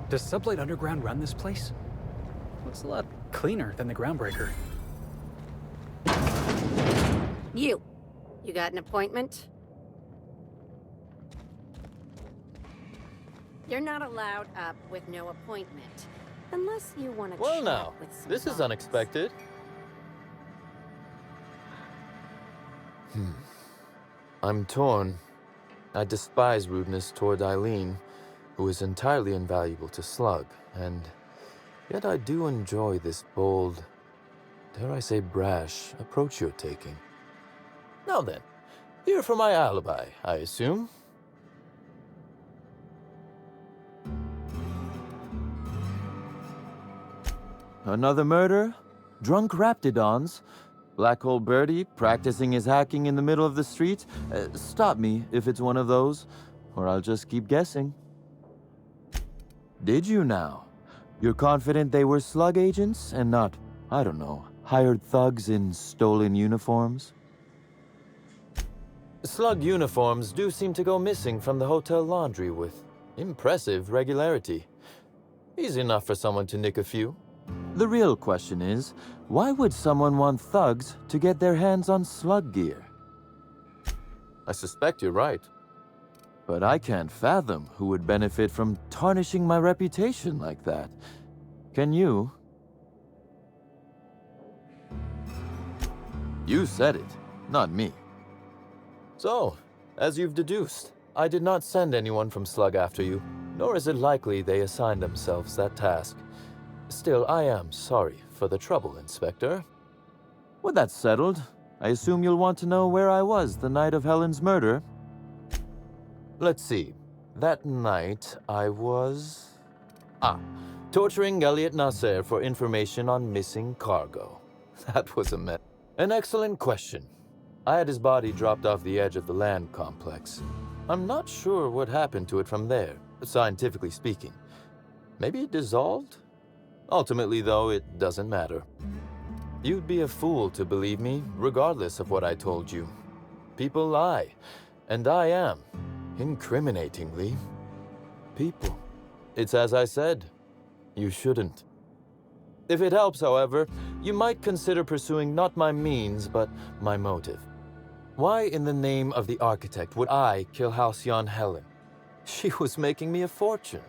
Does Sublight Underground run this place? Looks a lot cleaner than the Groundbreaker. You got an appointment? You're not allowed up with no appointment. Unless you want to Well chat now, with some this is boss. unexpected. I'm torn. I despise rudeness toward Eileen, who is entirely invaluable to Slug, and yet I do enjoy this bold, dare I say brash, approach you're taking. Now then, here for my alibi, I assume. Another murder? Drunk Raptidons? Black Hole Birdie practicing his hacking in the middle of the street? Stop me if it's one of those, or I'll just keep guessing. Did you now? You're confident they were Slug agents and not, I don't know, hired thugs in stolen uniforms? Slug uniforms do seem to go missing from the hotel laundry with impressive regularity. Easy enough for someone to nick a few. The real question is, why would someone want thugs to get their hands on Slug gear? I suspect you're right. But I can't fathom who would benefit from tarnishing my reputation like that. Can you? You said it, not me. So, as you've deduced, I did not send anyone from Slug after you, nor is it likely they assigned themselves that task. Still, I am sorry for the trouble, Inspector. With that settled, I assume you'll want to know where I was the night of Helen's murder. Let's see. That night, I was... torturing Elliot Nasser for information on missing cargo. That was a mess. An excellent question. I had his body dropped off the edge of the land complex. I'm not sure what happened to it from there, scientifically speaking. Maybe it dissolved? Ultimately, though, it doesn't matter. You'd be a fool to believe me, regardless of what I told you. People lie, and I am, incriminatingly, people. It's as I said, you shouldn't. If it helps, however, you might consider pursuing not my means, but my motive. Why in the name of the architect would I kill Halcyon Helen? She was making me a fortune.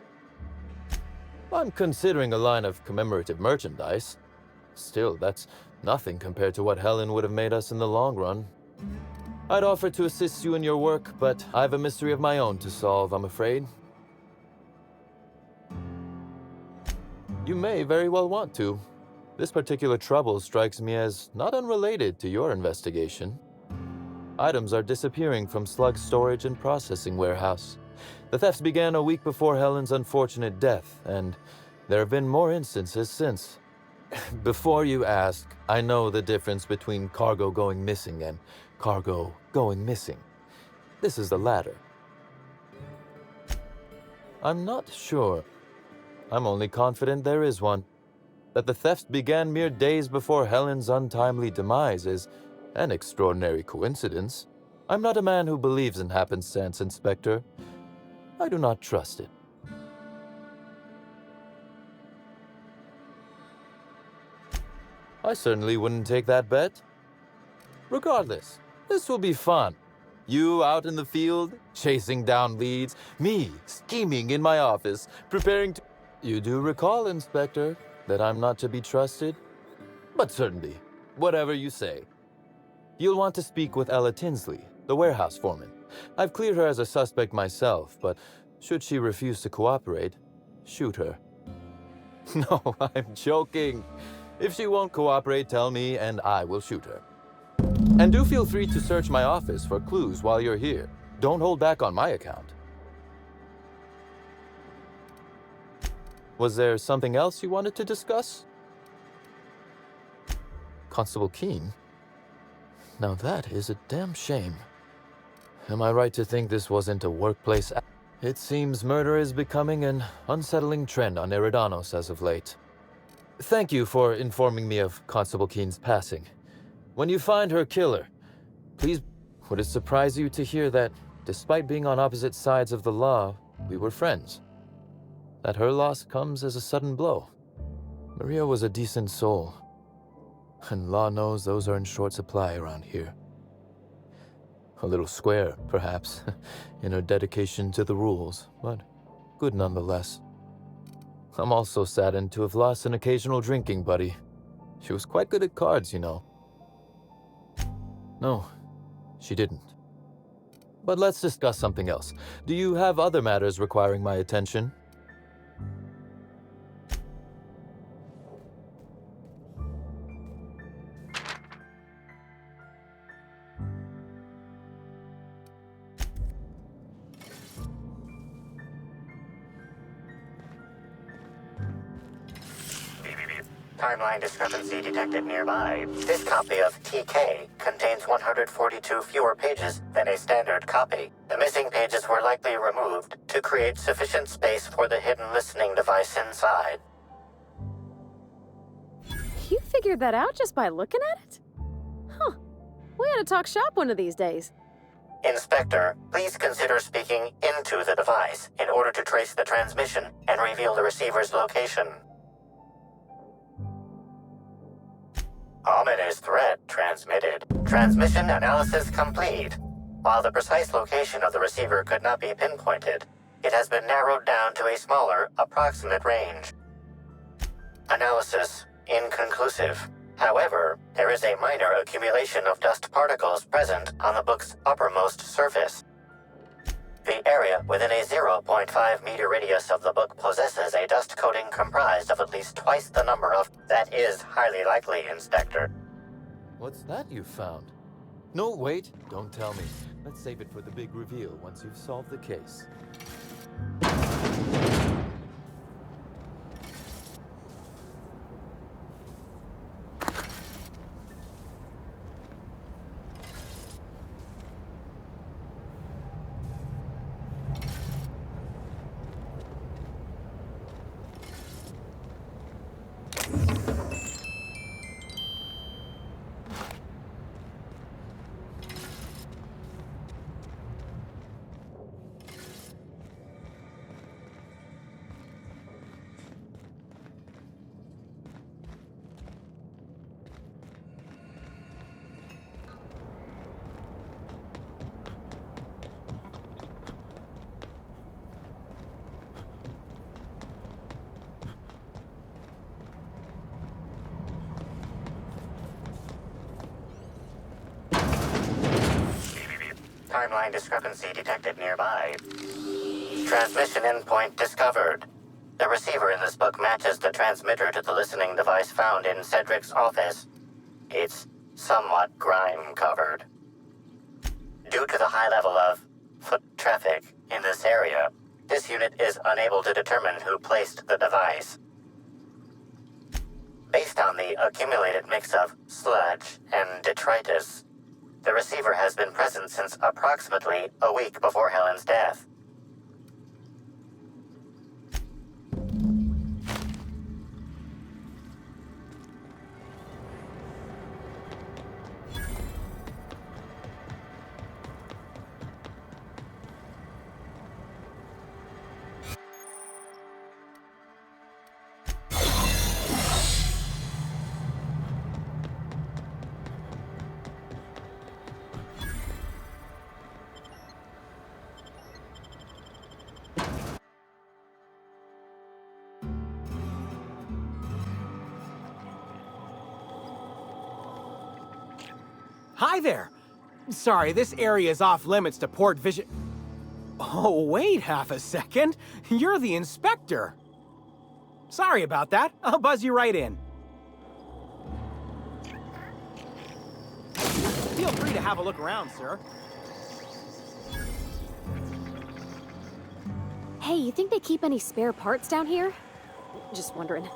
I'm considering a line of commemorative merchandise. Still, that's nothing compared to what Helen would have made us in the long run. I'd offer to assist you in your work, but I have a mystery of my own to solve, I'm afraid. You may very well want to. This particular trouble strikes me as not unrelated to your investigation. Items are disappearing from Slug's storage and processing warehouse. The thefts began a week before Helen's unfortunate death, and there have been more instances since. Before you ask, I know the difference between cargo going missing and cargo going missing. This is the latter. I'm not sure. I'm only confident there is one. That the thefts began mere days before Helen's untimely demise is an extraordinary coincidence. I'm not a man who believes in happenstance, Inspector. I do not trust it. I certainly wouldn't take that bet. Regardless, this will be fun. You out in the field, chasing down leads, me scheming in my office, preparing to... You do recall, Inspector, that I'm not to be trusted? But certainly, whatever you say. You'll want to speak with Ella Tinsley, the warehouse foreman. I've cleared her as a suspect myself, but should she refuse to cooperate, shoot her. No, I'm joking. If she won't cooperate, tell me and I will shoot her. And do feel free to search my office for clues while you're here. Don't hold back on my account. Was there something else you wanted to discuss? Constable Keene? Now that is a damn shame. Am I right to think this wasn't a workplace? It seems murder is becoming an unsettling trend on Eridanos as of late. Thank you for informing me of Constable Keene's passing. When you find her killer, please, would it surprise you to hear that, despite being on opposite sides of the law, we were friends? that her loss comes as a sudden blow. Maria was a decent soul, and law knows those are in short supply around here. A little square, perhaps, in her dedication to the rules, but good nonetheless. I'm also saddened to have lost an occasional drinking buddy. She was quite good at cards, you know. No, she didn't. But let's discuss something else. Do you have other matters requiring my attention? Timeline discrepancy detected nearby. This copy of TK contains 142 fewer pages than a standard copy. The missing pages were likely removed to create sufficient space for the hidden listening device inside. You figured that out just by looking at it? Huh. We ought to talk shop one of these days. Inspector, please consider speaking into the device in order to trace the transmission and reveal the receiver's location. Ominous threat transmitted. Transmission analysis complete. While the precise location of the receiver could not be pinpointed, it has been narrowed down to a smaller, approximate range. Analysis inconclusive. However, there is a minor accumulation of dust particles present on the book's uppermost surface. The area within a 0.5 meter radius of the book possesses a dust coating comprised of at least twice the number of... That is highly likely, Inspector. What's that you found? No, wait, don't tell me. Let's save it for the big reveal once you've solved the case. Timeline discrepancy detected nearby. Transmission endpoint discovered. The receiver in this book matches the transmitter to the listening device found in Cedric's office. It's somewhat grime-covered. Due to the high level of foot traffic in this area, this unit is unable to determine who placed the device. Based on the accumulated mix of sludge and detritus, the receiver has been present since approximately a week before Helen's death. Hi there! Sorry, this area is off limits to port vision. Oh, wait half a second. You're the inspector. Sorry about that. I'll buzz you right in. Feel free to have a look around, sir. Hey, you think they keep any spare parts down here? Just wondering.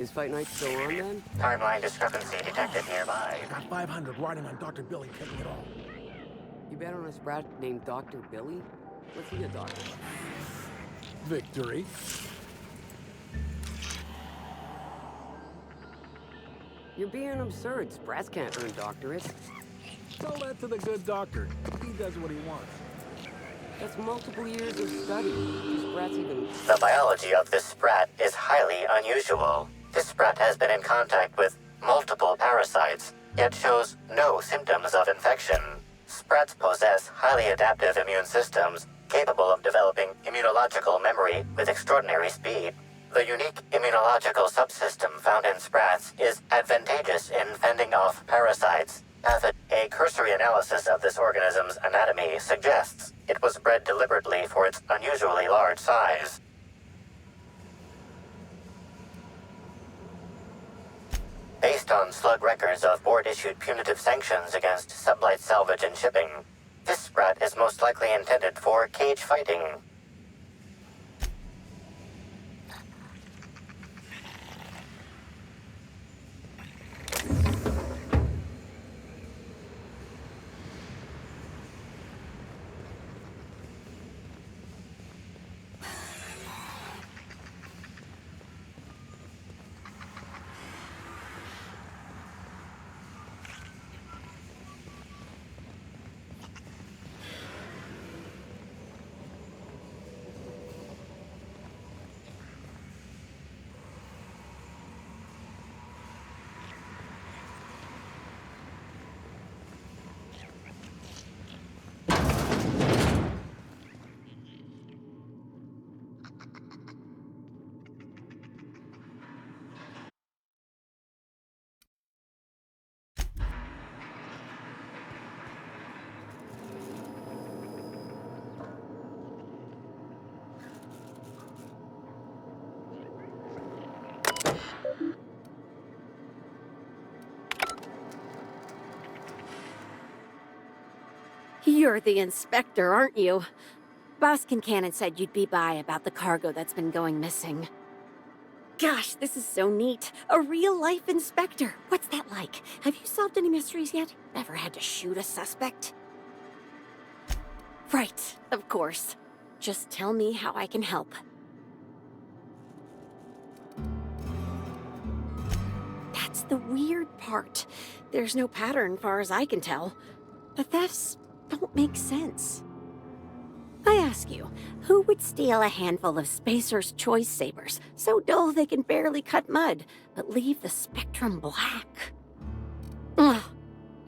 Is Fight Night still on then? Timeline discrepancy detected nearby. I got 500 riding on Dr. Billy taking it all. You bet on a sprat named Dr. Billy? What's he a doctor? Victory. You're being absurd. Sprats can't earn doctorates. Tell that to the good doctor. He does what he wants. That's multiple years of study. Do sprats even... The biology of this sprat is highly unusual. This sprat has been in contact with multiple parasites, yet shows no symptoms of infection. Sprats possess highly adaptive immune systems, capable of developing immunological memory with extraordinary speed. The unique immunological subsystem found in sprats is advantageous in fending off parasites. A cursory analysis of this organism's anatomy suggests it was bred deliberately for its unusually large size. Based on slug records of board-issued punitive sanctions against sublight salvage and shipping, this sprat is most likely intended for cage fighting. You're the inspector, aren't you? Boss Kincannon said you'd be by about the cargo that's been going missing. Gosh, this is so neat. A real-life inspector. What's that like? Have you solved any mysteries yet? Ever had to shoot a suspect? Right, of course. Just tell me how I can help. That's the weird part. There's no pattern, far as I can tell. The thefts don't make sense. I ask you, who would steal a handful of Spacer's Choice Sabers, so dull they can barely cut mud, but leave the spectrum black? Ugh.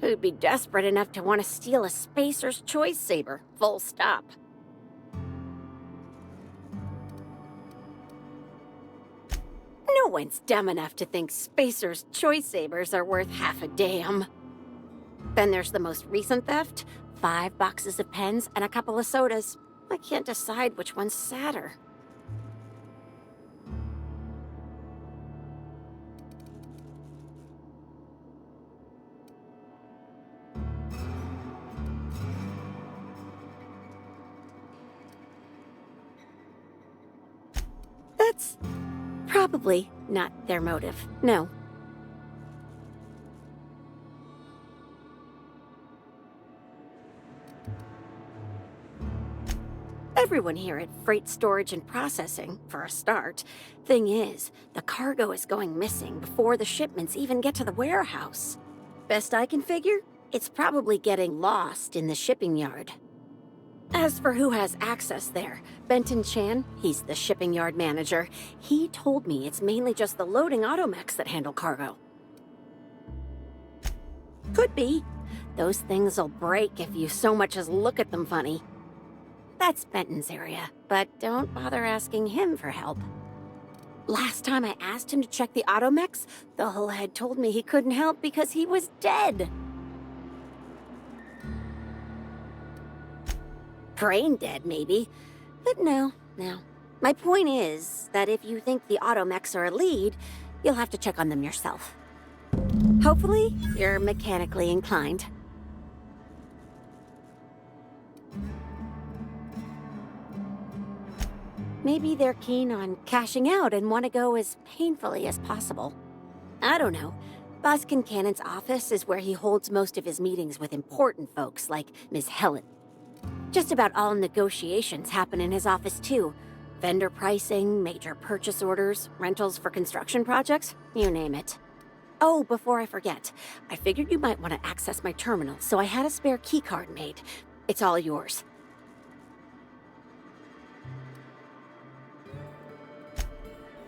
Who'd be desperate enough to want to steal a Spacer's Choice Saber, full stop? No one's dumb enough to think Spacer's Choice Sabers are worth half a damn. Then there's the most recent theft, 5 boxes of pens and a couple of sodas. I can't decide which one's sadder. That's probably not their motive, no. Everyone here at Freight Storage and Processing, for a start. Thing is, the cargo is going missing before the shipments even get to the warehouse. Best I can figure, it's probably getting lost in the shipping yard. As for who has access there, Benton Chan, he's the shipping yard manager, he told me it's mainly just the loading automechs that handle cargo. Could be. Those things'll break if you so much as look at them funny. That's Benton's area, but don't bother asking him for help. Last time I asked him to check the automechs, the whole head told me he couldn't help because he was dead. Brain dead, maybe. But no. My point is that if you think the automechs are a lead, you'll have to check on them yourself. Hopefully, you're mechanically inclined. Maybe they're keen on cashing out and want to go as painfully as possible. I don't know. Boss Kincannon's office is where he holds most of his meetings with important folks like Miss Helen. Just about all negotiations happen in his office too. Vendor pricing, major purchase orders, rentals for construction projects, you name it. Oh, before I forget, I figured you might want to access my terminal, so I had a spare keycard made. It's all yours.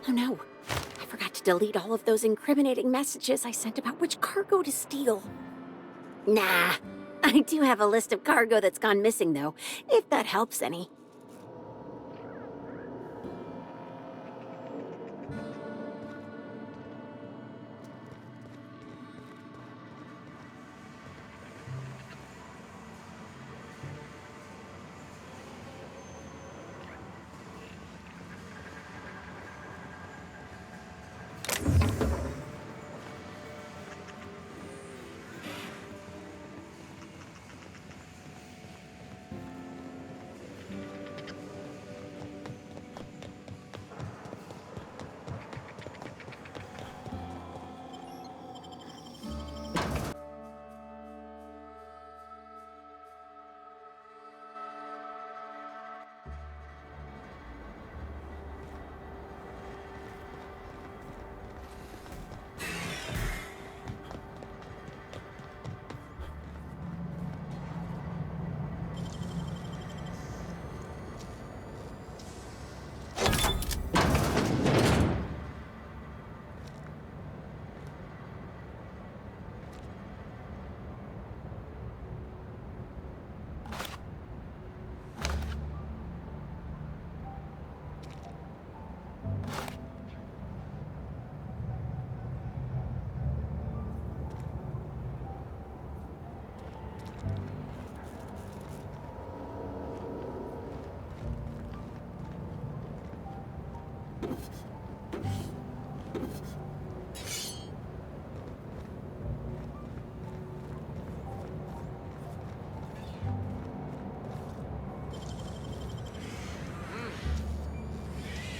Oh no, I forgot to delete all of those incriminating messages I sent about which cargo to steal. Nah, I do have a list of cargo that's gone missing though, if that helps any.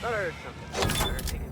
Thought I heard something. Better take it.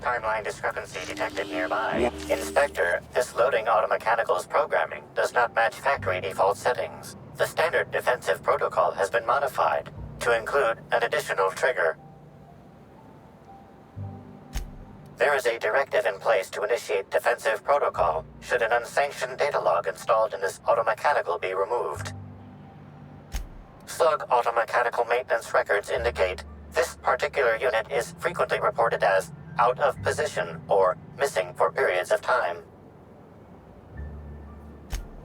Timeline discrepancy detected nearby. Inspector, this loading automechanical's programming does not match factory default settings. The standard defensive protocol has been modified to include an additional trigger. There is a directive in place to initiate defensive protocol should an unsanctioned data log installed in this automechanical be removed. Slug automechanical maintenance records indicate this particular unit is frequently reported as out of position or missing for periods of time.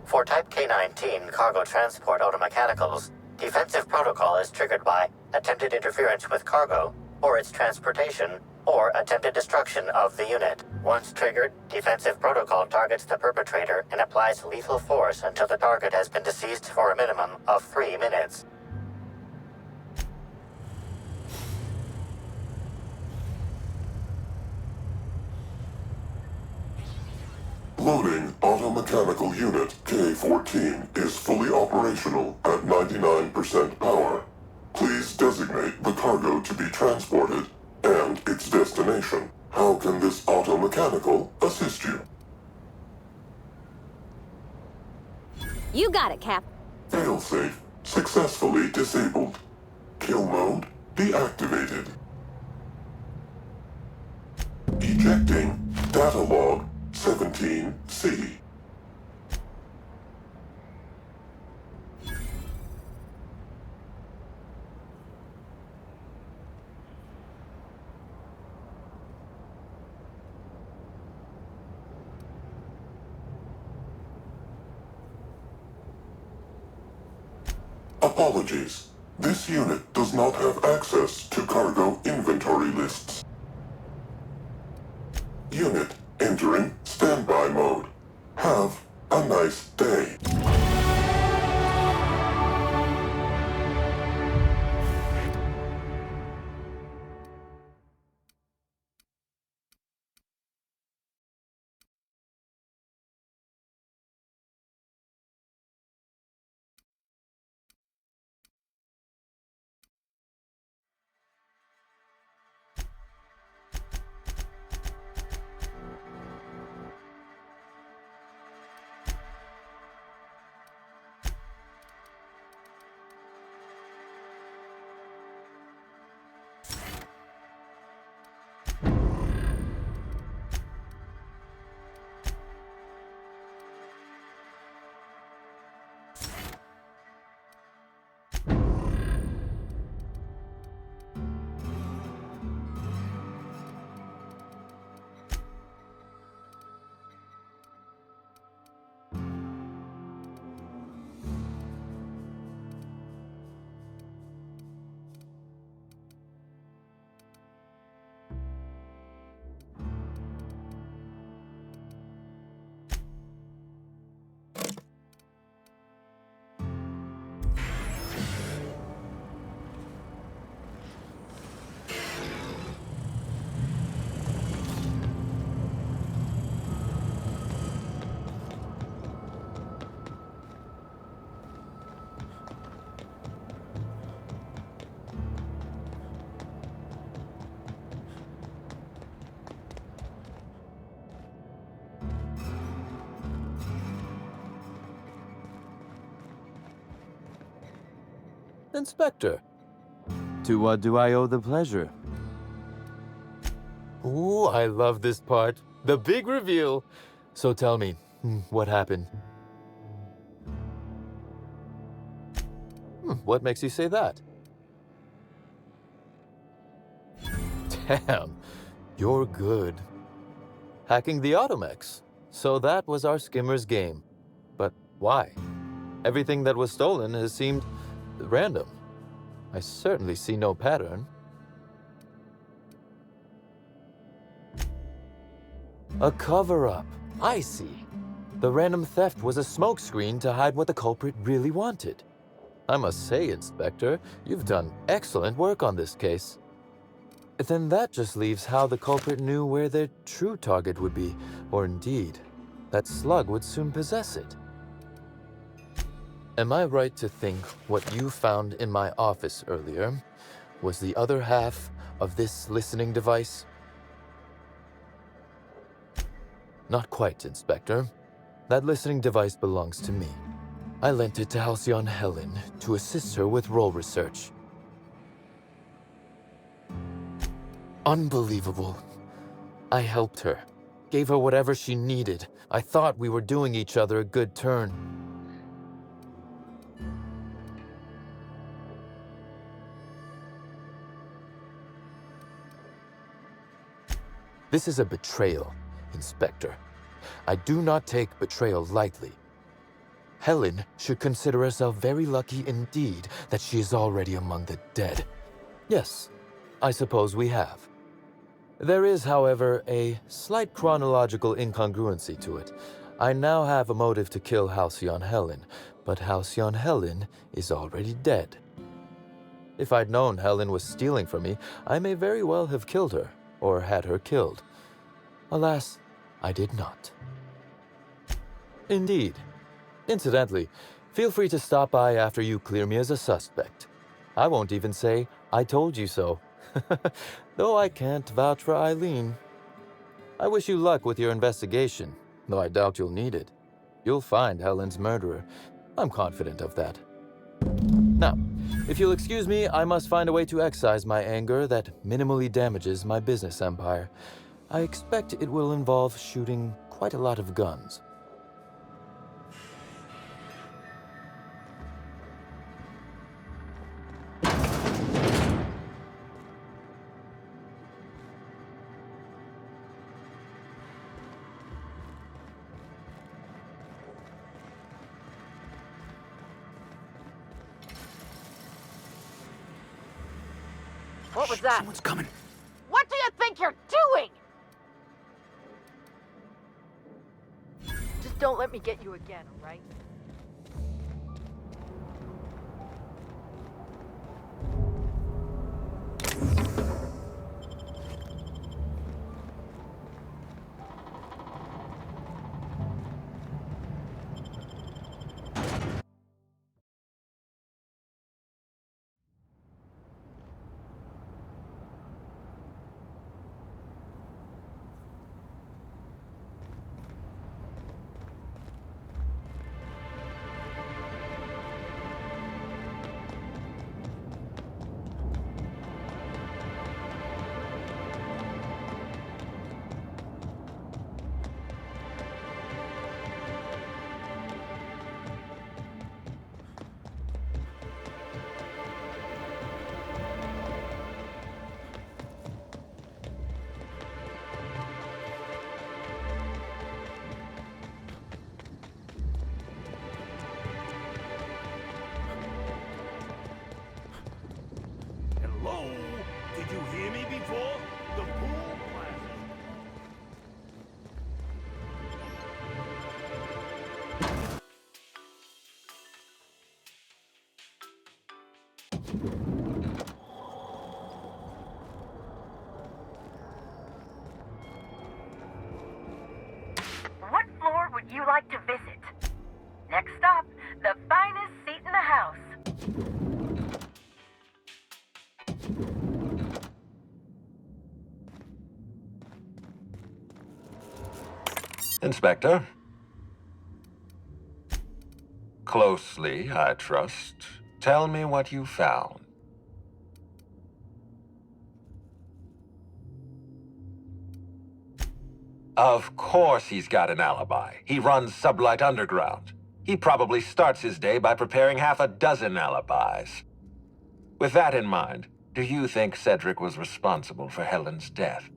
For Type K-19 cargo transport automechanicals, defensive protocol is triggered by attempted interference with cargo or its transportation or attempted destruction of the unit. Once triggered, defensive protocol targets the perpetrator and applies lethal force until the target has been deceased for a minimum of 3 minutes. Loading automechanical unit K-14 is fully operational at 99% power. Please designate the cargo to be transported and its destination. How can this automechanical assist you? You got it, Cap. Failsafe successfully disabled. Kill mode deactivated. Ejecting data log 17C. Apologies. This unit does not have access to cargo inventory lists. Unit entering standby mode. Have a nice day. Inspector, to what do I owe the pleasure? Ooh, I love this part. The big reveal. So tell me, what happened? What makes you say that? Damn, you're good. Hacking the Automex. So that was our skimmer's game. But why? Everything that was stolen has seemed random. I certainly see no pattern. A cover-up. I see. The random theft was a smokescreen to hide what the culprit really wanted. I must say, Inspector, you've done excellent work on this case. Then that just leaves how the culprit knew where their true target would be, or indeed, that slug would soon possess it. Am I right to think what you found in my office earlier was the other half of this listening device? Not quite, Inspector. That listening device belongs to me. I lent it to Halcyon Helen to assist her with role research. Unbelievable. I helped her, gave her whatever she needed. I thought we were doing each other a good turn. This is a betrayal, Inspector. I do not take betrayal lightly. Helen should consider herself very lucky indeed that she is already among the dead. Yes, I suppose we have. There is, however, a slight chronological incongruency to it. I now have a motive to kill Halcyon Helen, but Halcyon Helen is already dead. If I'd known Helen was stealing from me, I may very well have killed her, or had her killed. Alas, I did not. Indeed. Incidentally, feel free to stop by after you clear me as a suspect. I won't even say, I told you so. Though I can't vouch for Eileen. I wish you luck with your investigation, though I doubt you'll need it. You'll find Helen's murderer. I'm confident of that. Now, if you'll excuse me, I must find a way to excise my anger that minimally damages my business empire. I expect it will involve shooting quite a lot of guns. What was that? Someone's coming. What do you think you're doing? Just don't let me get you again, all right? Hello? Did you hear me before? The pool plaza. What floor would you like to visit? Next stop, the finest seat in the house. Inspector. Closely, I trust. Tell me what you found. Of course he's got an alibi. He runs Sublight Underground. He probably starts his day by preparing half a dozen alibis. With that in mind, do you think Cedric was responsible for Helen's death?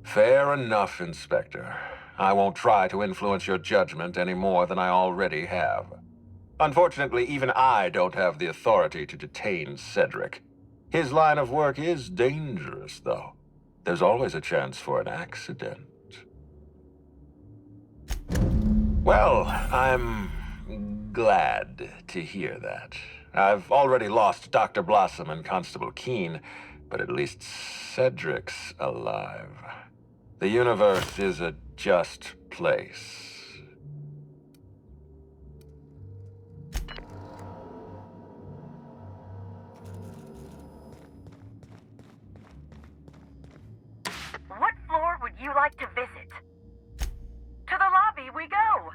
Fair enough, Inspector. I won't try to influence your judgment any more than I already have. Unfortunately, even I don't have the authority to detain Cedric. His line of work is dangerous, though. There's always a chance for an accident. Well, I'm glad to hear that. I've already lost Dr. Blossom and Constable Keene, but at least Cedric's alive. The universe is a just place. What floor would you like to visit? To the lobby we go!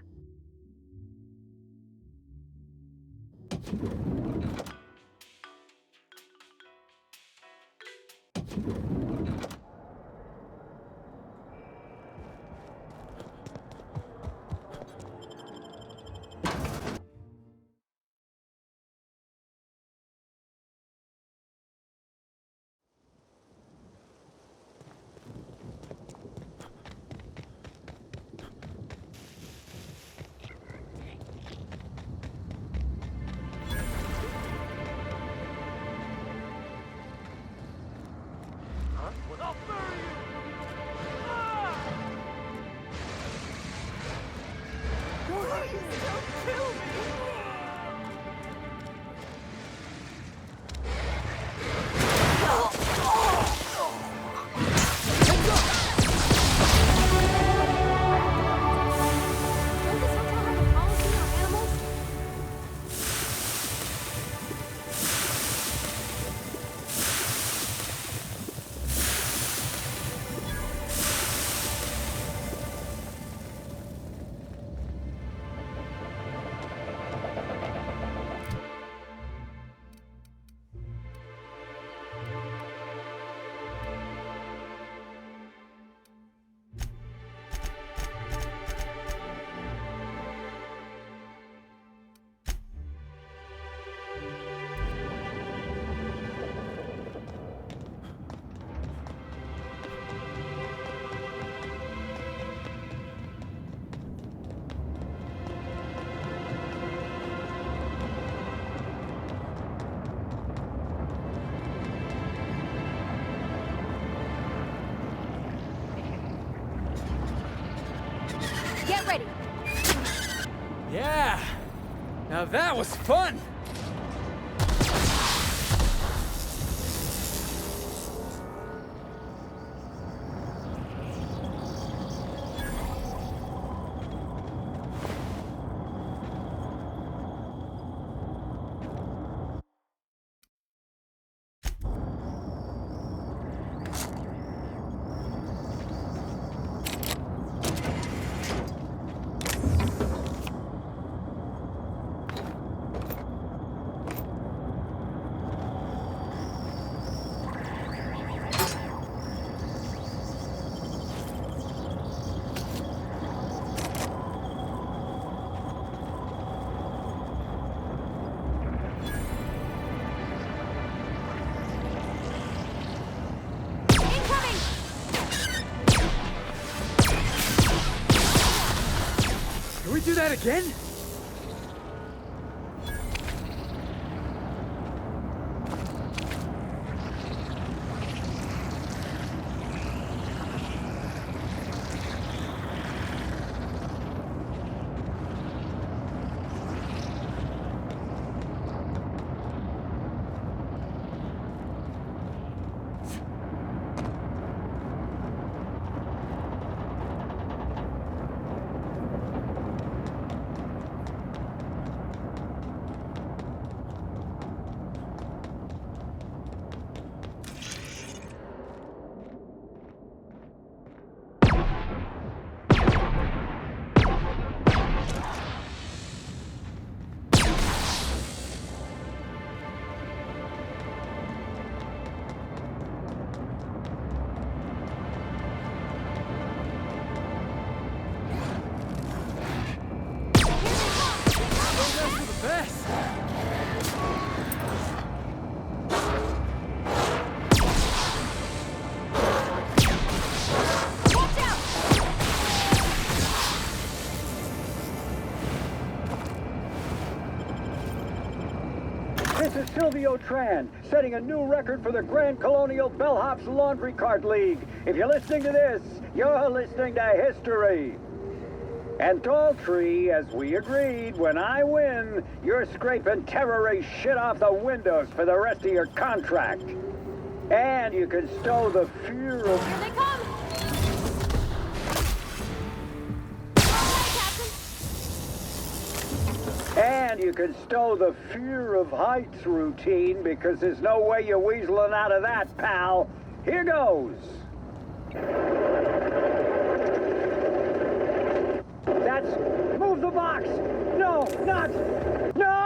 Get ready. Yeah! Now that was fun! Can we do that again? This is Silvio Tran, setting a new record for the Grand Colonial Bellhop's Laundry Cart League. If you're listening to this, you're listening to history. And Daltrey, as we agreed, when I win, you're scraping terrorist shit off the windows for the rest of your contract. And you can stow the fear of... Here they come! And you can stow the fear of heights routine, because there's no way you're weaseling out of that, pal. Here goes. That's... Move the box! No, not... No!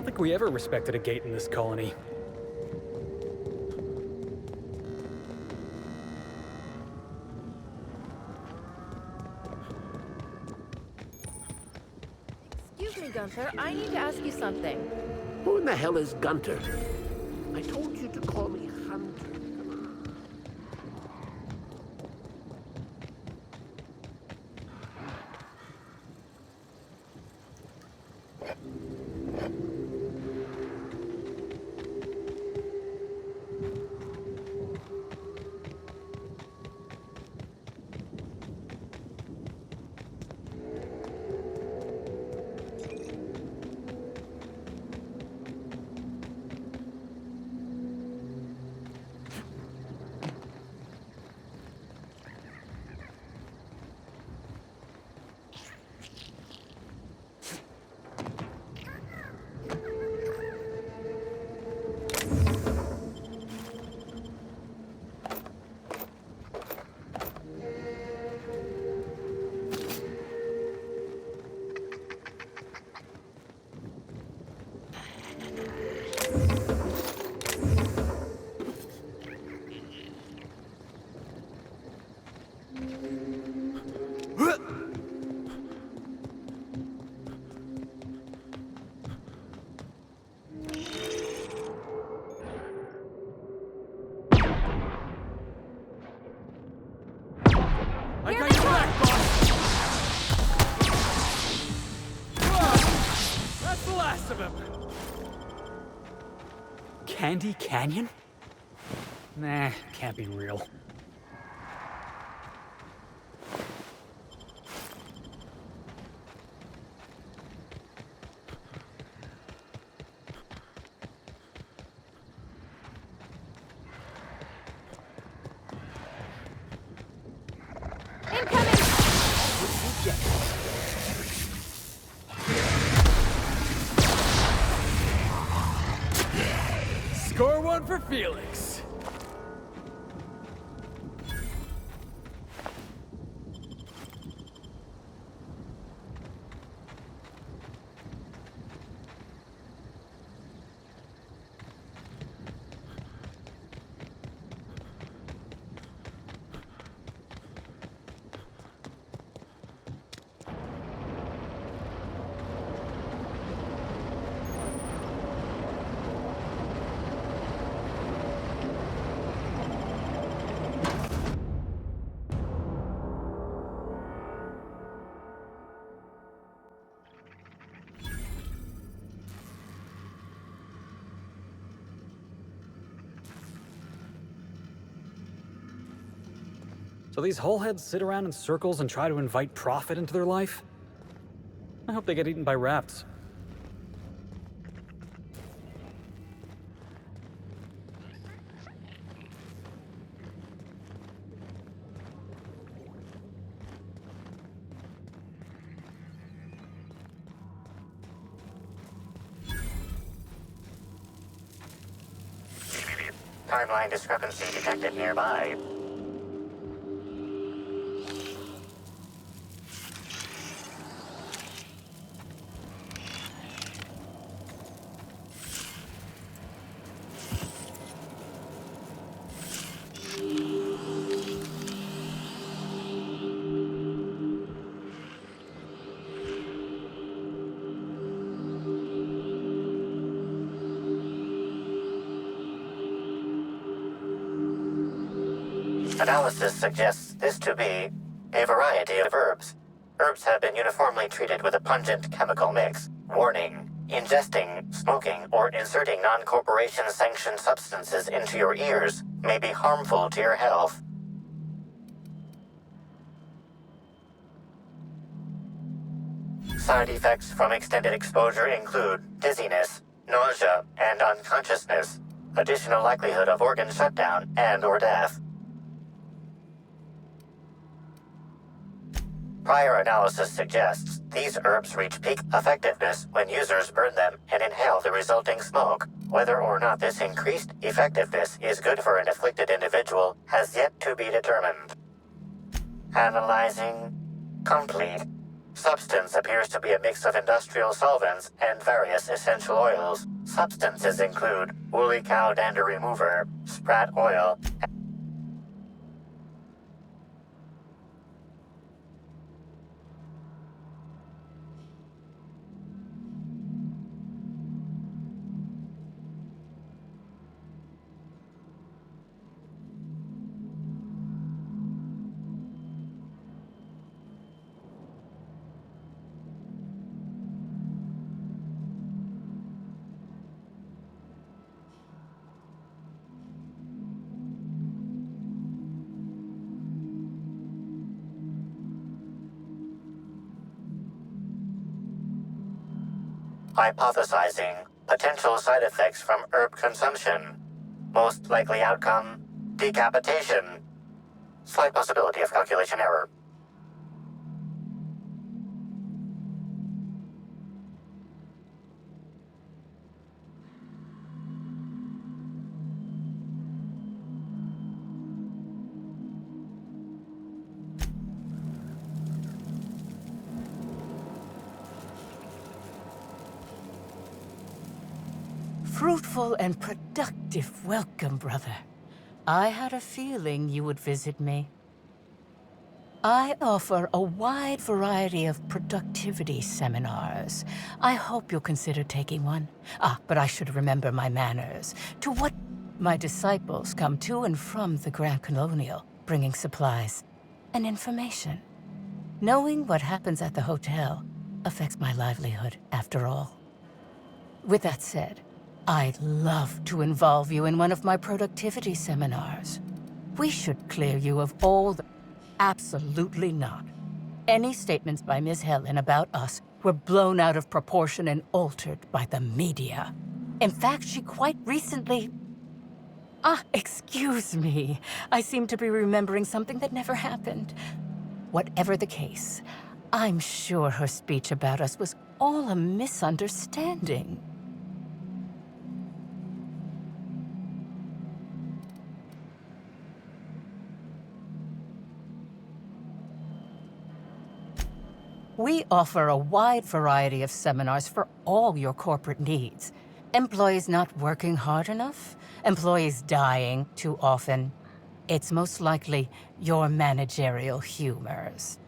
don't think we ever respected a gate in this colony. Excuse me, Gunther. I need to ask you something. Who in the hell is Gunter? I told you to call me Hunter. Candy Canyon? Nah, can't be real. Score one for Felix. So these hullheads sit around in circles and try to invite profit into their life? I hope they get eaten by rats. Timeline discrepancy detected nearby. Analysis suggests this to be a variety of herbs. Herbs have been uniformly treated with a pungent chemical mix. Warning: ingesting, smoking, or inserting non-corporation sanctioned substances into your ears may be harmful to your health. Side effects from extended exposure include dizziness, nausea, and unconsciousness. Additional likelihood of organ shutdown and/or death. Prior analysis suggests these herbs reach peak effectiveness when users burn them and inhale the resulting smoke. Whether or not this increased effectiveness is good for an afflicted individual has yet to be determined. Analyzing complete. Substance appears to be a mix of industrial solvents and various essential oils. Substances include woolly cow dander remover, sprat oil, hypothesizing potential side effects from herb consumption. Most likely outcome, decapitation. Slight possibility of calculation error. Fruitful and productive welcome, brother. I had a feeling you would visit me. I offer a wide variety of productivity seminars. I hope you'll consider taking one. But I should remember my manners. To what my disciples come to and from the Grand Colonial, bringing supplies and information. Knowing what happens at the hotel affects my livelihood, after all. With that said, I'd love to involve you in one of my productivity seminars. We should clear you of all the... Absolutely not. Any statements by Ms. Helen about us were blown out of proportion and altered by the media. In fact, she quite recently... excuse me. I seem to be remembering something that never happened. Whatever the case, I'm sure her speech about us was all a misunderstanding. We offer a wide variety of seminars for all your corporate needs. Employees not working hard enough? Employees dying too often? It's most likely your managerial humors.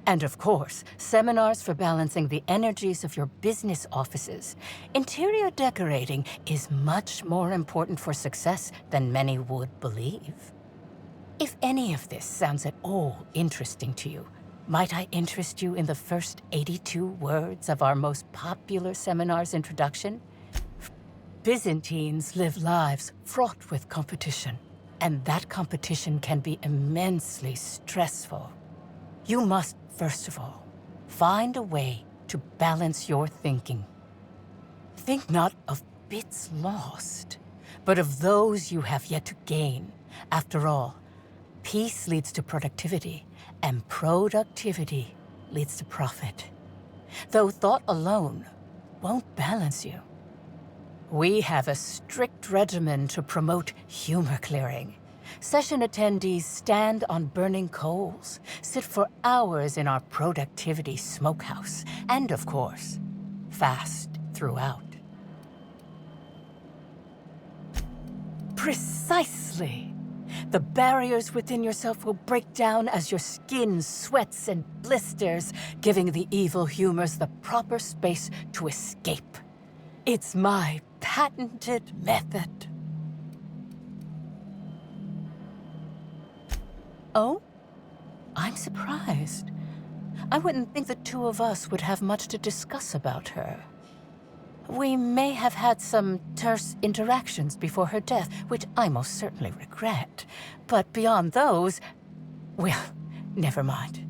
And of course, seminars for balancing the energies of your business offices. Interior decorating is much more important for success than many would believe. If any of this sounds at all interesting to you, might I interest you in the first 82 words of our most popular seminar's introduction? Byzantines live lives fraught with competition, and that competition can be immensely stressful. You must, first of all, find a way to balance your thinking. Think not of bits lost, but of those you have yet to gain. After all, peace leads to productivity, and productivity leads to profit. Though thought alone won't balance you. We have a strict regimen to promote humor clearing. Session attendees stand on burning coals, sit for hours in our productivity smokehouse, and of course, fast throughout. Precisely! The barriers within yourself will break down as your skin sweats and blisters, giving the evil humors the proper space to escape. It's my patented method. Oh? I'm surprised. I wouldn't think the two of us would have much to discuss about her. We may have had some terse interactions before her death, which I most certainly regret. But beyond those, well, never mind.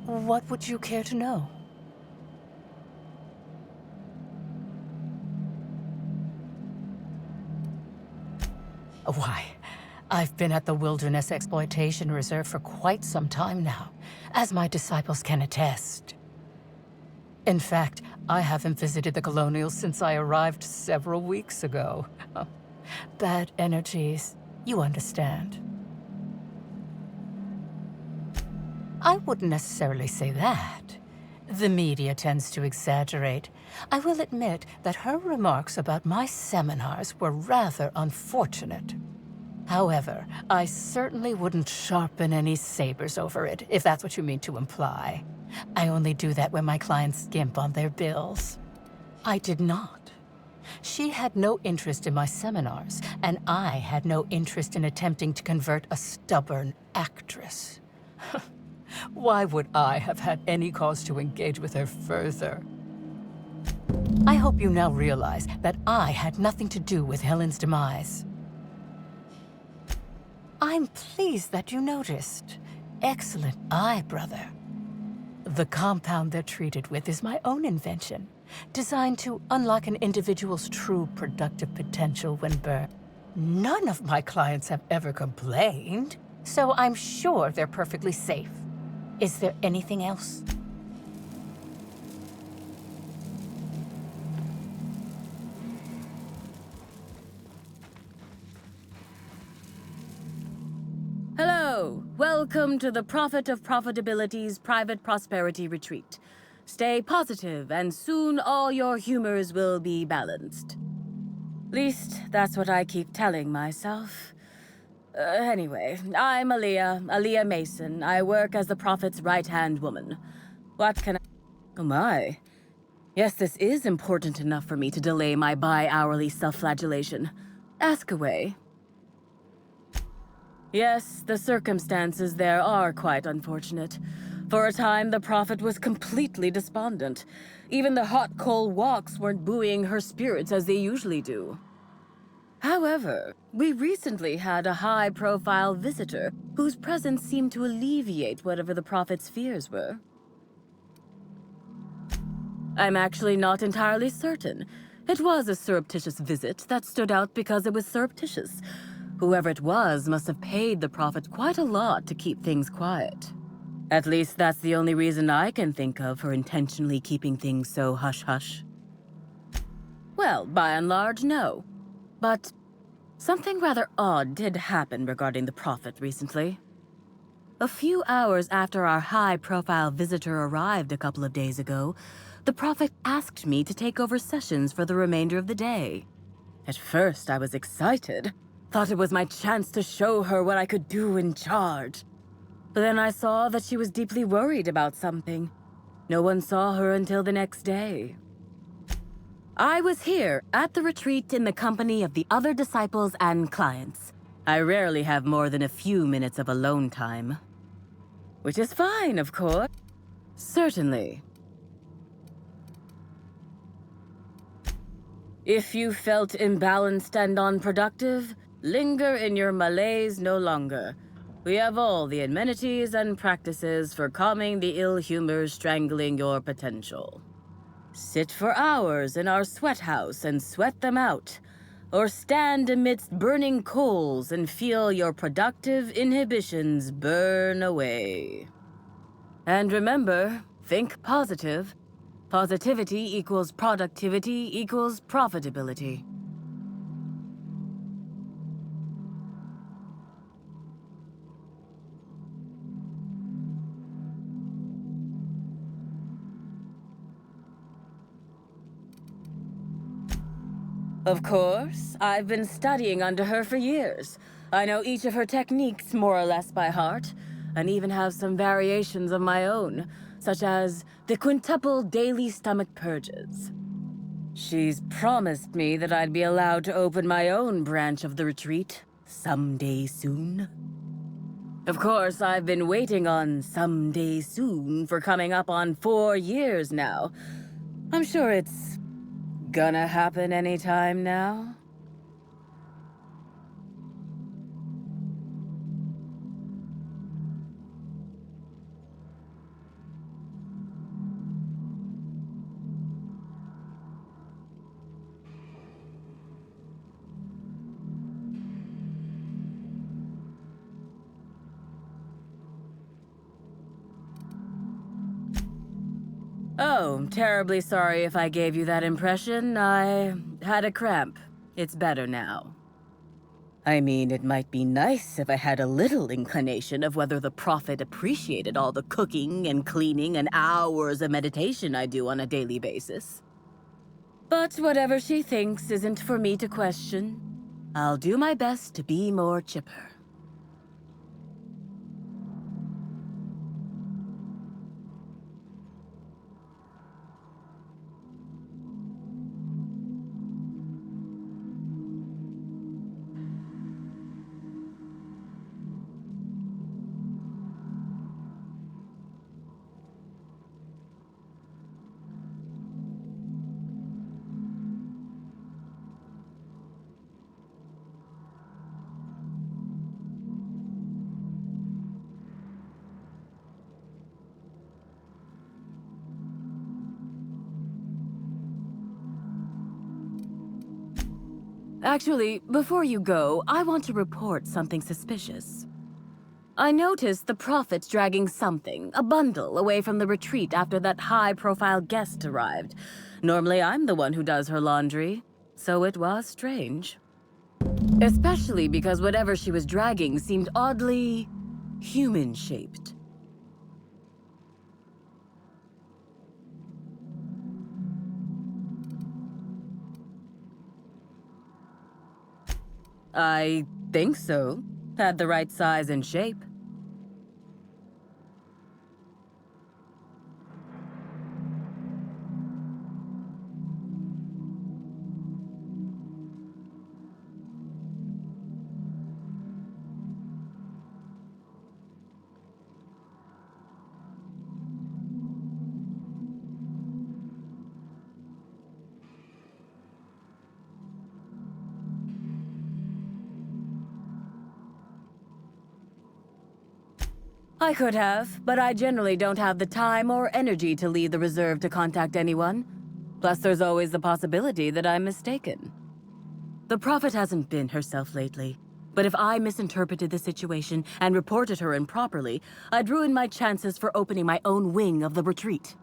What would you care to know? Why, I've been at the Wilderness Exploitation Reserve for quite some time now, as my disciples can attest. In fact, I haven't visited the Colonials since I arrived several weeks ago. Bad energies, you understand. I wouldn't necessarily say that. The media tends to exaggerate. I will admit that her remarks about my seminars were rather unfortunate. However, I certainly wouldn't sharpen any sabers over it, if that's what you mean to imply. I only do that when my clients skimp on their bills. I did not. She had no interest in my seminars, and I had no interest in attempting to convert a stubborn actress. Why would I have had any cause to engage with her further? I hope you now realize that I had nothing to do with Helen's demise. I'm pleased that you noticed. Excellent eye, brother. The compound they're treated with is my own invention, designed to unlock an individual's true productive potential when burned. None of my clients have ever complained, so I'm sure they're perfectly safe. Is there anything else? Hello! Welcome to the Prophet of Profitability's Private Prosperity Retreat. Stay positive, and soon all your humors will be balanced. Least, that's what I keep telling myself. Anyway, I'm Aaliyah Mason. I work as the Prophet's right-hand woman. What can I... Oh my. Yes, this is important enough for me to delay my bi-hourly self-flagellation. Ask away. Yes, the circumstances there are quite unfortunate. For a time, the Prophet was completely despondent. Even the hot coal walks weren't buoying her spirits as they usually do. However, we recently had a high-profile visitor whose presence seemed to alleviate whatever the Prophet's fears were. I'm actually not entirely certain. It was a surreptitious visit that stood out because it was surreptitious. Whoever it was must have paid the Prophet quite a lot to keep things quiet. At least that's the only reason I can think of for intentionally keeping things so hush-hush. Well, by and large, no. But something rather odd did happen regarding the Prophet recently. A few hours after our high-profile visitor arrived a couple of days ago, the Prophet asked me to take over sessions for the remainder of the day. At first, I was excited. Thought it was my chance to show her what I could do in charge. But then I saw that she was deeply worried about something. No one saw her until the next day. I was here at the retreat in the company of the other disciples and clients. I rarely have more than a few minutes of alone time. Which is fine, of course. Certainly. If you felt imbalanced and unproductive, linger in your malaise no longer. We have all the amenities and practices for calming the ill humors strangling your potential. Sit for hours in our sweat house and sweat them out, or stand amidst burning coals and feel your productive inhibitions burn away. And remember, think positive. Positivity equals productivity equals profitability. Of course, I've been studying under her for years. I know each of her techniques more or less by heart, and even have some variations of my own, such as the quintuple daily stomach purges. She's promised me that I'd be allowed to open my own branch of the retreat someday soon. Of course, I've been waiting on someday soon for coming up on 4 years now. I'm sure it's gonna happen anytime now. Oh, terribly sorry if I gave you that impression. I had a cramp. It's better now. I mean, it might be nice if I had a little inclination of whether the prophet appreciated all the cooking and cleaning and hours of meditation I do on a daily basis. But whatever she thinks isn't for me to question. I'll do my best to be more chipper. Actually, before you go, I want to report something suspicious. I noticed the prophet dragging something, a bundle, away from the retreat after that high-profile guest arrived. Normally, I'm the one who does her laundry, so it was strange. Especially because whatever she was dragging seemed oddly human-shaped. I think so. Had the right size and shape. I could have, but I generally don't have the time or energy to leave the reserve to contact anyone. Plus, there's always the possibility that I'm mistaken. The prophet hasn't been herself lately, but if I misinterpreted the situation and reported her improperly, I'd ruin my chances for opening my own wing of the retreat.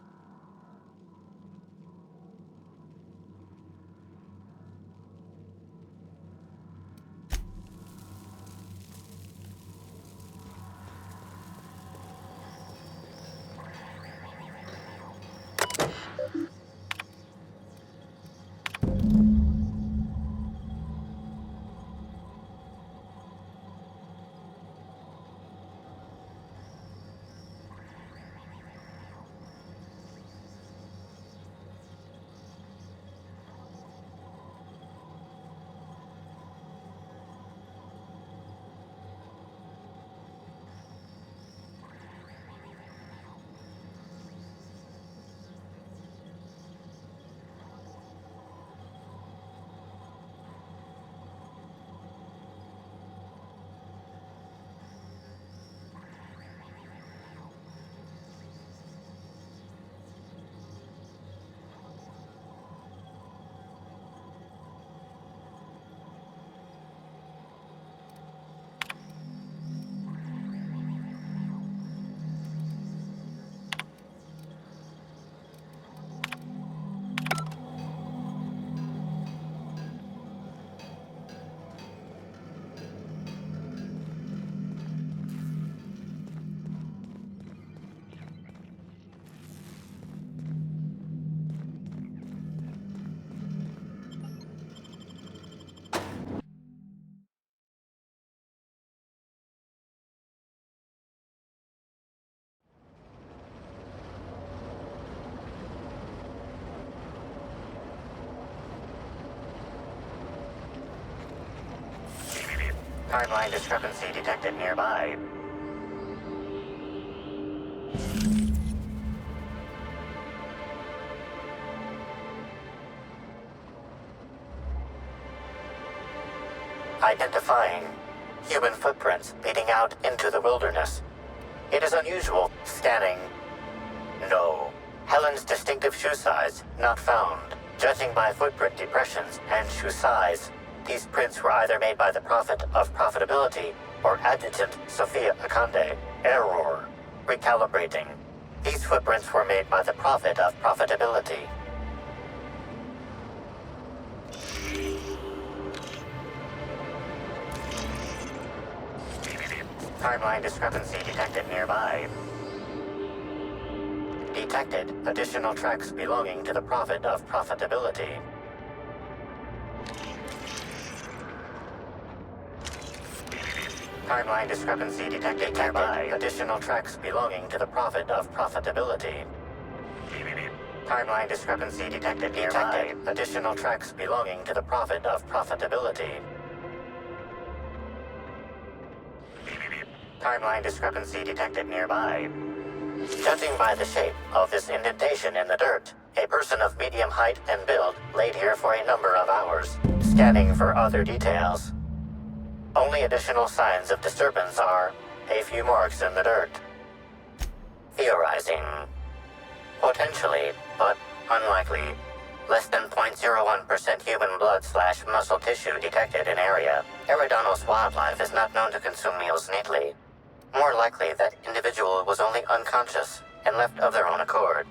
Timeline discrepancy detected nearby. Identifying human footprints leading out into the wilderness. It is unusual. Scanning. No. Helen's distinctive shoe size not found. Judging by footprint depressions and shoe size, these prints were either made by the Prophet of Profitability or Adjutant Sophia Akande. Error. Recalibrating. These footprints were made by the Prophet of Profitability. Timeline discrepancy detected nearby. Detected additional tracks belonging to the prophet of profitability. Timeline discrepancy detected nearby. Additional tracks belonging to the prophet of profitability. Timeline discrepancy detected nearby. Additional tracks belonging to the prophet of profitability. Timeline discrepancy detected nearby. Judging by the shape of this indentation in the dirt, a person of medium height and build laid here for a number of hours, scanning for other details. Only additional signs of disturbance are a few marks in the dirt. Theorizing. Potentially, but unlikely. Less than 0.01% human blood/muscle tissue detected in area. Eridanos wildlife is not known to consume meals neatly. More likely that individual was only unconscious and left of their own accord.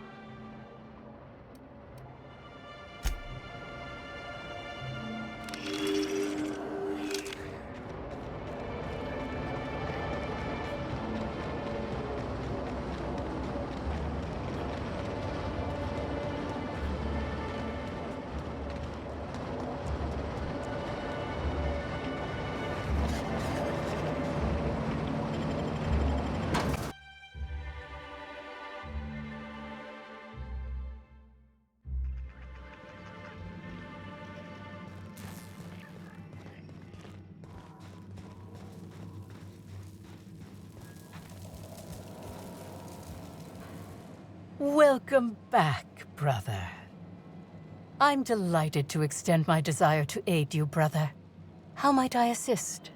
Welcome back, brother. I'm delighted to extend my desire to aid you, brother. How might I assist?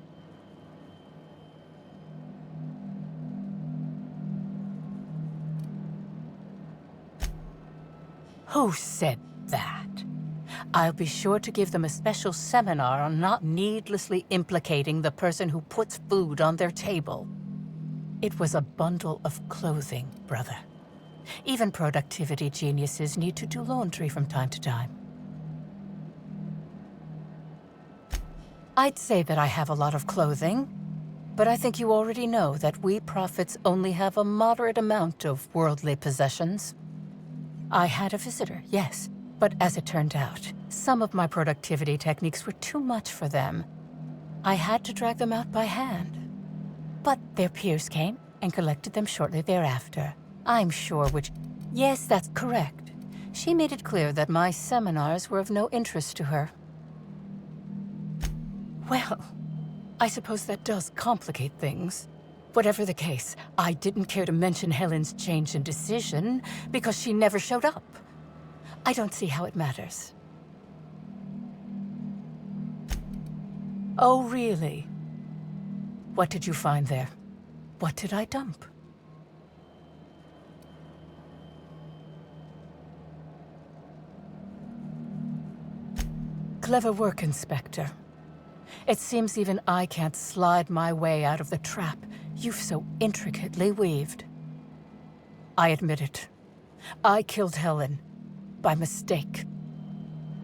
Who said that? I'll be sure to give them a special seminar on not needlessly implicating the person who puts food on their table. It was a bundle of clothing, brother. Even productivity geniuses need to do laundry from time to time. I'd say that I have a lot of clothing, but I think you already know that we prophets only have a moderate amount of worldly possessions. I had a visitor, yes, but as it turned out, some of my productivity techniques were too much for them. I had to drag them out by hand. But their peers came and collected them shortly thereafter. I'm sure which... Yes, that's correct. She made it clear that my seminars were of no interest to her. Well, I suppose that does complicate things. Whatever the case, I didn't care to mention Helen's change in decision because she never showed up. I don't see how it matters. Oh, really? What did you find there? What did I dump? Clever work, Inspector. It seems even I can't slide my way out of the trap you've so intricately weaved. I admit it. I killed Helen. By mistake.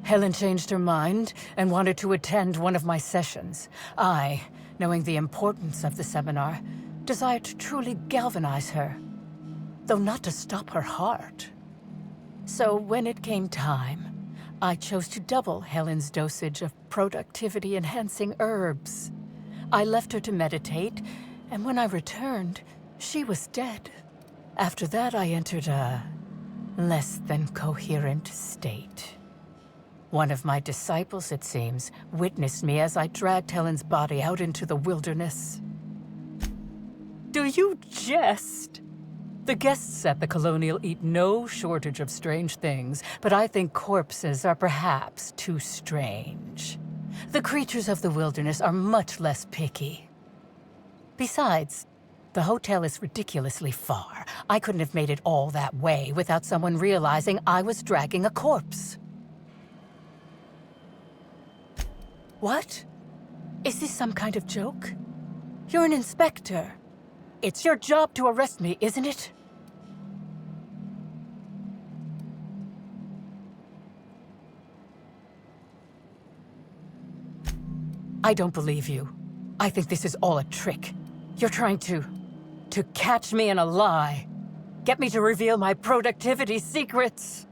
Helen changed her mind and wanted to attend one of my sessions. I, knowing the importance of the seminar, desired to truly galvanize her, though not to stop her heart. So when it came time, I chose to double Helen's dosage of productivity-enhancing herbs. I left her to meditate, and when I returned, she was dead. After that, I entered a less than coherent state. One of my disciples, it seems, witnessed me as I dragged Helen's body out into the wilderness. Do you jest? The guests at the Colonial eat no shortage of strange things, but I think corpses are perhaps too strange. The creatures of the wilderness are much less picky. Besides, the hotel is ridiculously far. I couldn't have made it all that way without someone realizing I was dragging a corpse. What? Is this some kind of joke? You're an inspector. It's your job to arrest me, isn't it? I don't believe you. I think this is all a trick. You're trying to catch me in a lie. Get me to reveal my productivity secrets.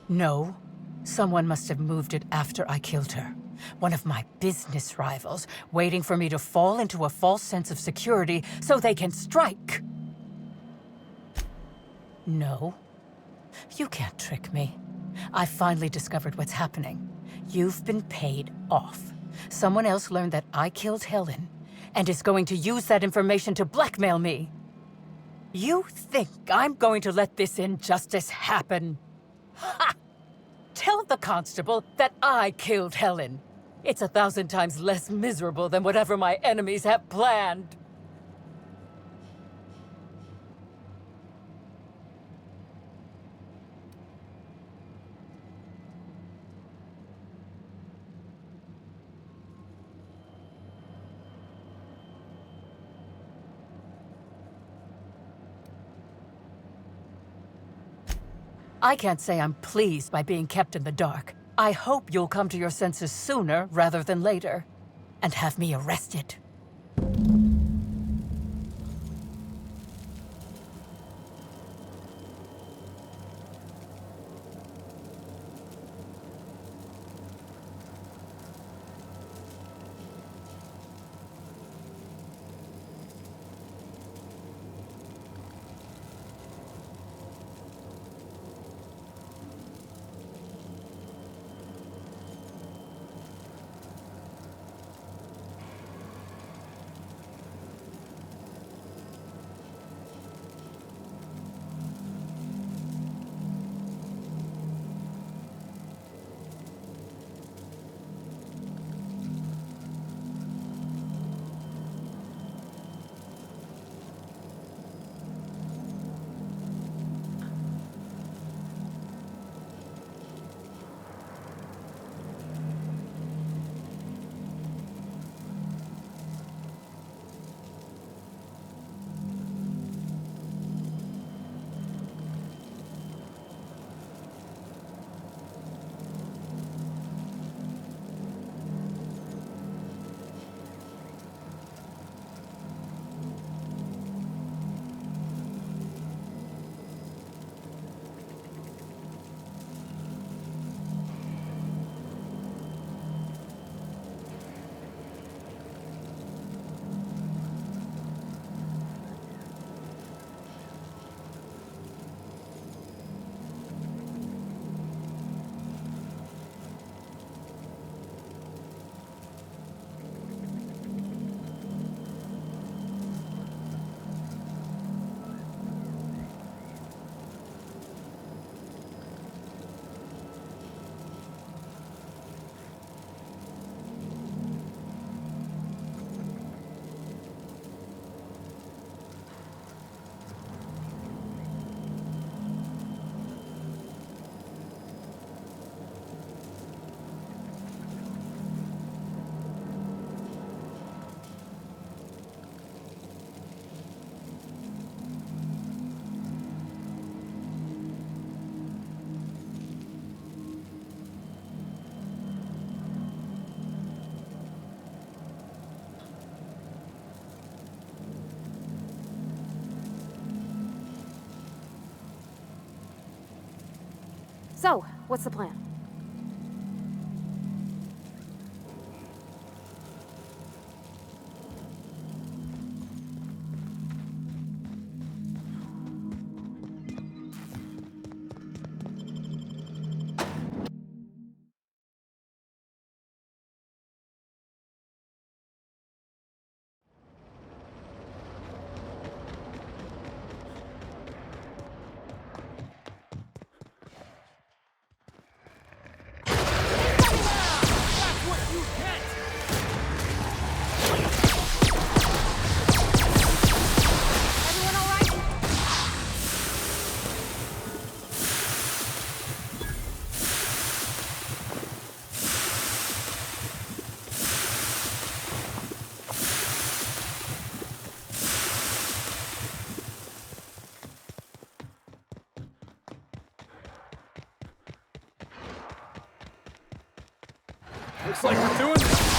No. Someone must have moved it after I killed her. One of my business rivals, waiting for me to fall into a false sense of security so they can strike. No. You can't trick me. I finally discovered what's happening. You've been paid off. Someone else learned that I killed Helen and is going to use that information to blackmail me. You think I'm going to let this injustice happen? Ha! Tell the constable that I killed Helen. It's 1,000 times less miserable than whatever my enemies have planned. I can't say I'm pleased by being kept in the dark. I hope you'll come to your senses sooner rather than later, and have me arrested. So, what's the plan? Looks like we're doing this.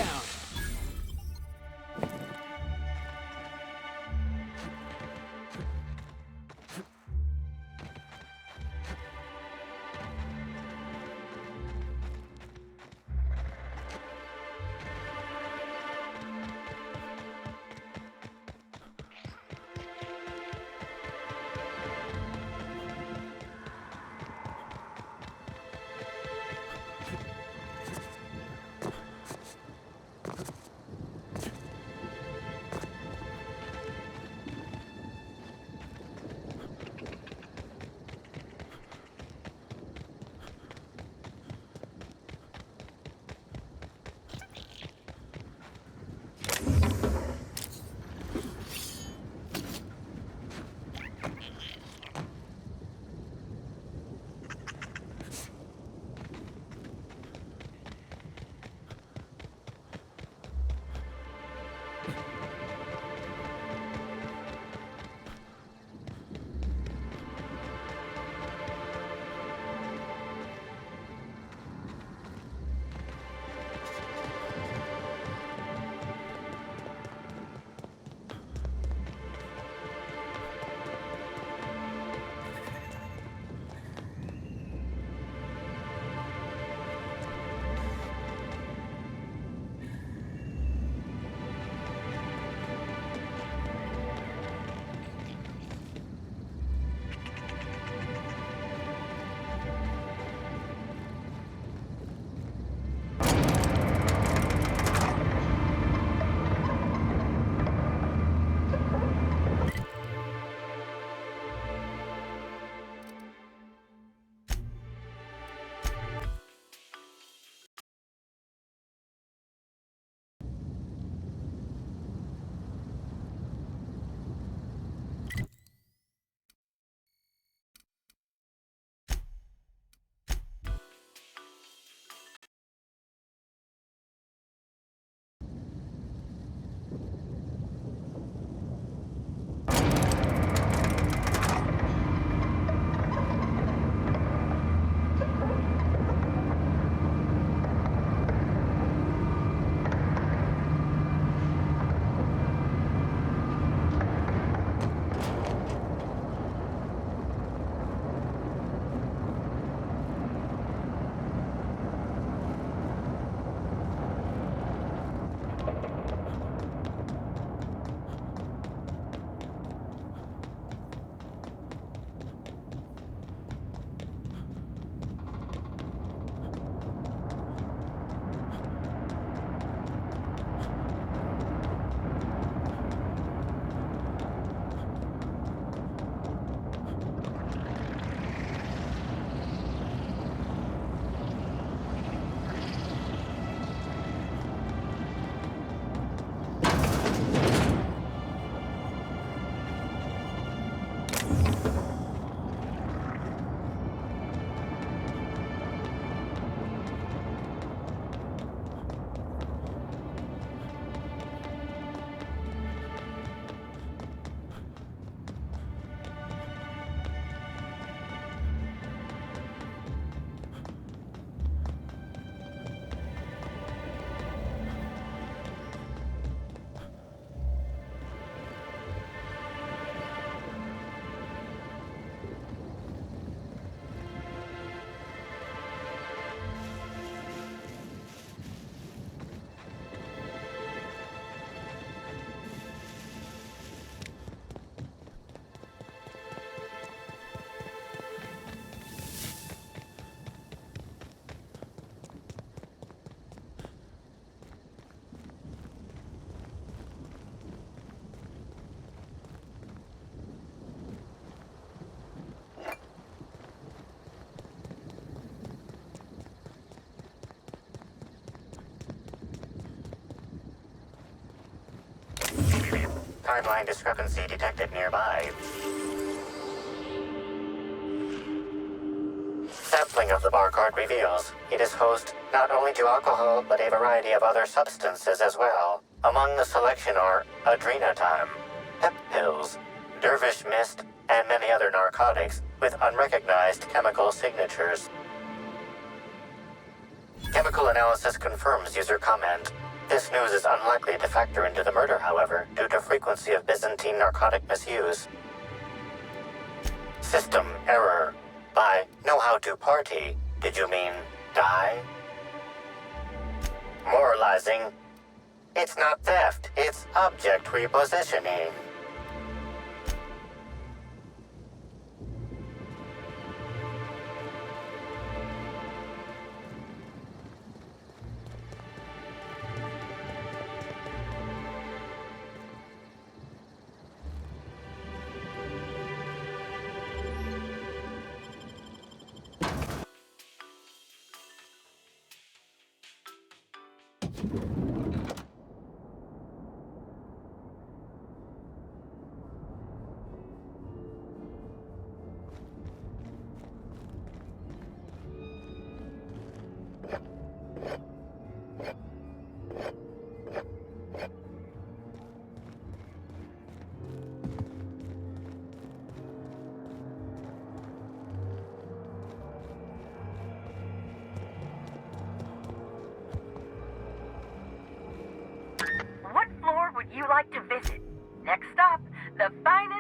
down. Timeline discrepancy detected nearby. Sampling of the barcode reveals it is host not only to alcohol, but a variety of other substances as well. Among the selection are adrenotime, pep pills, dervish mist, and many other narcotics with unrecognized chemical signatures. Chemical analysis confirms user comment. This news is unlikely to factor into the murder, however, due to frequency of Byzantine narcotic misuse. System error. By know how to party, did you mean die? Moralizing. It's not theft, it's object repositioning. What floor would you like to visit? Next stop, the finest